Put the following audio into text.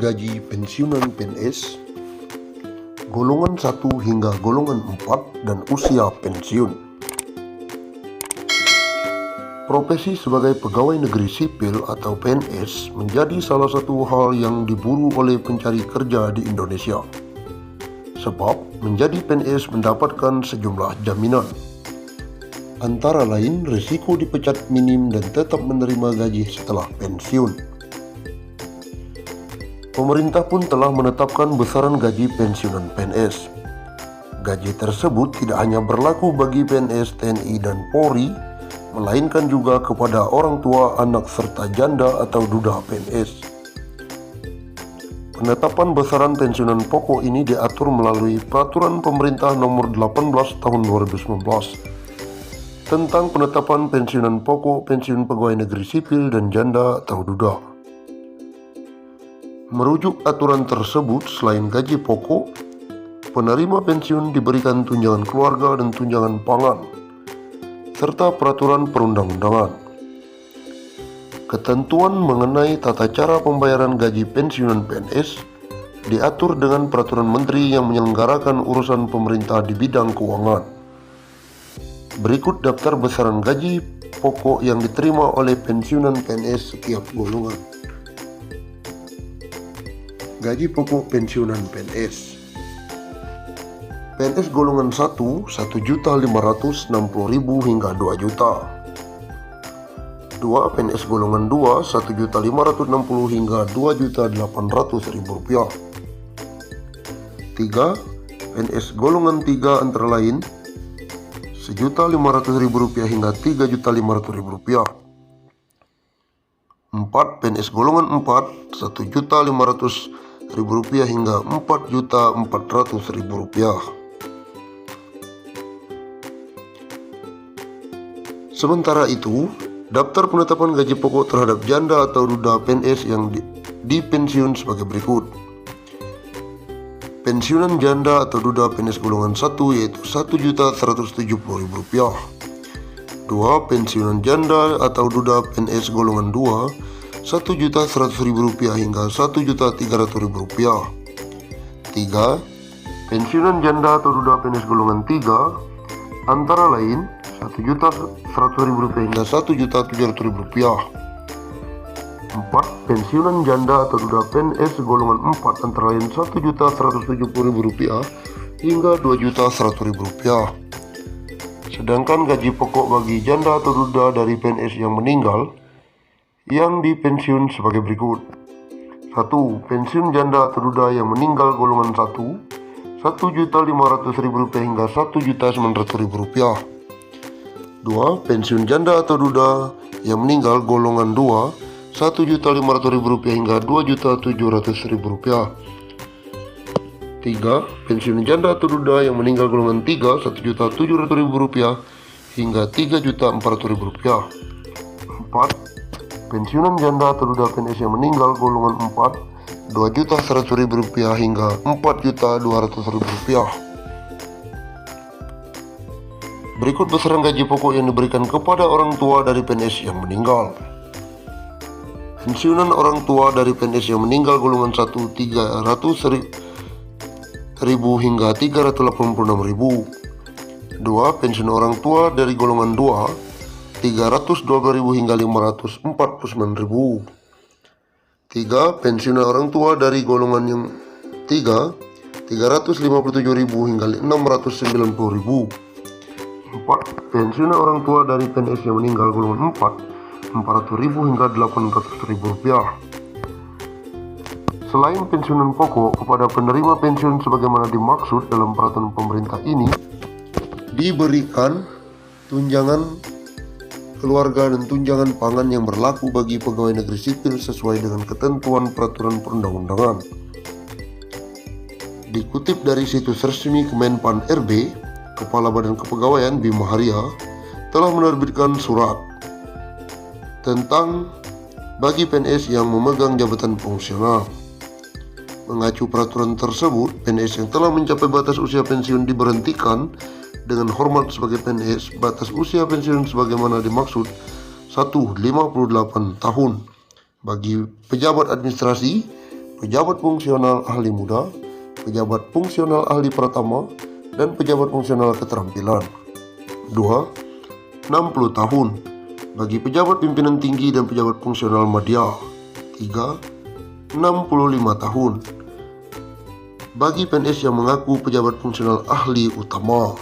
gaji pensiunan PNS, golongan 1 hingga golongan 4 dan usia pensiun. Profesi sebagai pegawai negeri sipil atau PNS menjadi salah satu hal yang diburu oleh pencari kerja di Indonesia. Sebab menjadi PNS mendapatkan sejumlah jaminan. Antara lain risiko dipecat minim dan tetap menerima gaji setelah pensiun. Pemerintah pun telah menetapkan besaran gaji pensiunan PNS. Gaji tersebut tidak hanya berlaku bagi PNS TNI dan Polri, melainkan juga kepada orang tua, anak, serta janda atau duda PNS. Penetapan besaran pensiunan pokok ini diatur melalui Peraturan Pemerintah Nomor 18 Tahun 2019 tentang penetapan pensiunan pokok pensiun pegawai negeri sipil dan janda atau duda. Merujuk aturan tersebut, selain gaji pokok, penerima pensiun diberikan tunjangan keluarga dan tunjangan pangan, serta peraturan perundang-undangan. Ketentuan mengenai tata cara pembayaran gaji pensiunan PNS diatur dengan peraturan menteri yang menyelenggarakan urusan pemerintah di bidang keuangan. Berikut daftar besaran gaji pokok yang diterima oleh pensiunan PNS setiap golongan. Gaji pokok pensiunan PNS. PNS golongan 1, 1.560.000 hingga 2 juta. 2. PNS golongan 2, 1.560 hingga 2.800.000 rupiah. 3. PNS golongan 3 antara lain 1.500.000 rupiah hingga 3.500.000 rupiah. 4. PNS golongan 4, 1.500.000 rupiah hingga 4.400.000 rupiah. Sementara itu, daftar penetapan gaji pokok terhadap janda atau duda PNS yang dipensiun sebagai berikut. Pensiunan janda atau duda PNS golongan 1 yaitu Rp1.170.000. 2. Pensiunan janda atau duda PNS golongan 2 Rp1.100.000 hingga Rp1.300.000. 3. Pensiunan janda atau duda PNS golongan 3 antara lain Rp1.100.000 hingga Rp1.700.000. 4. Pensiunan janda atau duda PNS golongan 4 antara lain Rp1.170.000 hingga Rp2.100.000. Sedangkan gaji pokok bagi janda atau duda dari PNS yang meninggal yang dipensiun sebagai berikut. 1. Pensiun janda atau duda yang meninggal golongan 1 Rp1.500.000 hingga Rp1.900.000. 2. Pensiun janda atau duda yang meninggal golongan 2 Rp1.500.000 hingga Rp2.700.000. 3. Pensiun janda atau duda yang meninggal golongan 3 Rp1.700.000 hingga Rp3.400.000. 4. Pensiunan janda atau duda PNS yang meninggal golongan 4 Rp2.100.000 hingga Rp4.200.000. Berikut besaran gaji pokok yang diberikan kepada orang tua dari PNS yang meninggal. Pensiunan orang tua dari PNS yang meninggal golongan 1 Rp300.000 hingga Rp386.000. 2. Pensiun orang tua dari golongan 2 Rp312.000 hingga Rp549.000. 3. Pensiunan orang tua dari golongan yang 3 Rp357.000 hingga Rp690.000. 4. Pensiunan orang tua dari PNS yang meninggal golongan 4 Rp400.000 hingga Rp800.000. Selain pensiunan pokok, kepada penerima pensiun sebagaimana dimaksud dalam peraturan pemerintah ini diberikan tunjangan keluarga dan tunjangan pangan yang berlaku bagi pegawai negeri sipil sesuai dengan ketentuan peraturan perundang-undangan. Dikutip dari situs resmi Kemenpan RB, Kepala Badan Kepegawaian Bima Haria telah menerbitkan surat tentang bagi PNS yang memegang jabatan fungsional. Mengacu peraturan tersebut, PNS yang telah mencapai batas usia pensiun diberhentikan dengan hormat sebagai PNS. Batas usia pensiun sebagaimana dimaksud 1. 58 tahun bagi pejabat administrasi, pejabat fungsional ahli muda, pejabat fungsional ahli pratama, dan pejabat fungsional keterampilan. 2. 60 tahun bagi pejabat pimpinan tinggi dan pejabat fungsional madya. 3. 65 tahun bagi PNS yang mengaku pejabat fungsional ahli utama.